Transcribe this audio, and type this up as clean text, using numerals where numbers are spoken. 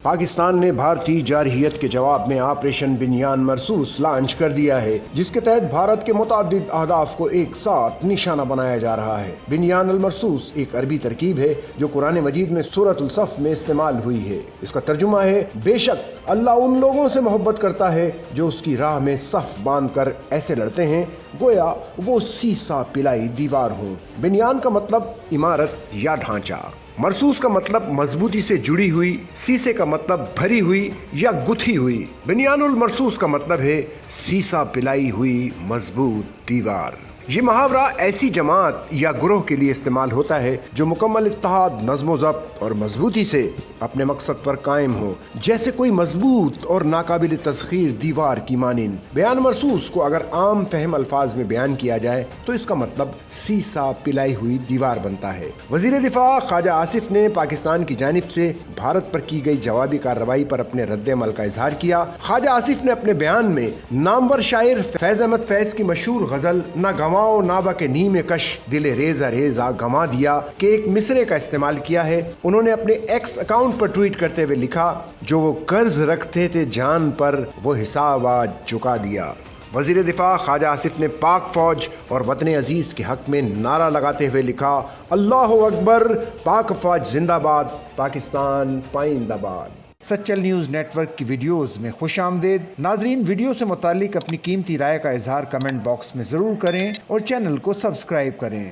پاکستان نے بھارتی جارحیت کے جواب میں آپریشن بنیان مرصوص لانچ کر دیا ہے، جس کے تحت بھارت کے متعدد اہداف کو ایک ساتھ نشانہ بنایا جا رہا ہے۔ بنیان المرصوص ایک عربی ترکیب ہے جو قرآن مجید میں سورۃ الصف میں استعمال ہوئی ہے۔ اس کا ترجمہ ہے: بے شک اللہ ان لوگوں سے محبت کرتا ہے جو اس کی راہ میں صف باندھ کر ایسے لڑتے ہیں گویا وہ سیسا پلائی دیوار ہوں۔ بنیان کا مطلب عمارت یا ڈھانچہ، مرصوص کا مطلب مضبوطی سے جڑی ہوئی، سیسے کا مطلب بھری ہوئی یا گتھی ہوئی۔ بنیان المرصوص کا مطلب ہے سیسا پلائی ہوئی مضبوط دیوار۔ یہ محاورہ ایسی جماعت یا گروہ کے لیے استعمال ہوتا ہے جو مکمل اتحاد، نظم و ضبط اور مضبوطی سے اپنے مقصد پر قائم ہو، جیسے کوئی مضبوط اور ناقابل تسخیر دیوار کی مانند۔ بیان مرصوص کو اگر عام فہم الفاظ میں بیان کیا جائے تو اس کا مطلب سیسا پلائی ہوئی دیوار بنتا ہے۔ وزیر دفاع خواجہ آصف نے پاکستان کی جانب سے بھارت پر کی گئی جوابی کارروائی پر اپنے رد عمل کا اظہار کیا۔ خواجہ آصف نے اپنے بیان میں نامور شاعر فیض احمد فیض کی مشہور غزل نہ گنواؤ نابہ کے نیم کش دل ریزہ ریزہ گنوا دیا کے ایک مصرعے کا استعمال کیا ہے۔ انہوں نے اپنے ایکس اکاؤنٹ پر ٹویٹ کرتے ہوئے لکھا: جو وہ قرض رکھتے تھے جان پر وہ حساب آج چکا دیا۔ وزیر دفاع خواجہ آصف نے پاک فوج اور وطن عزیز کے حق میں نعرہ لگاتے ہوئے لکھا: اللہ اکبر، پاک فوج زندہ باد، پاکستان پائندہ باد۔ سچل نیوز نیٹ ورک کی ویڈیوز میں خوش آمدید۔ ناظرین، ویڈیو سے متعلق اپنی قیمتی رائے کا اظہار کمنٹ باکس میں ضرور کریں اور چینل کو سبسکرائب کریں۔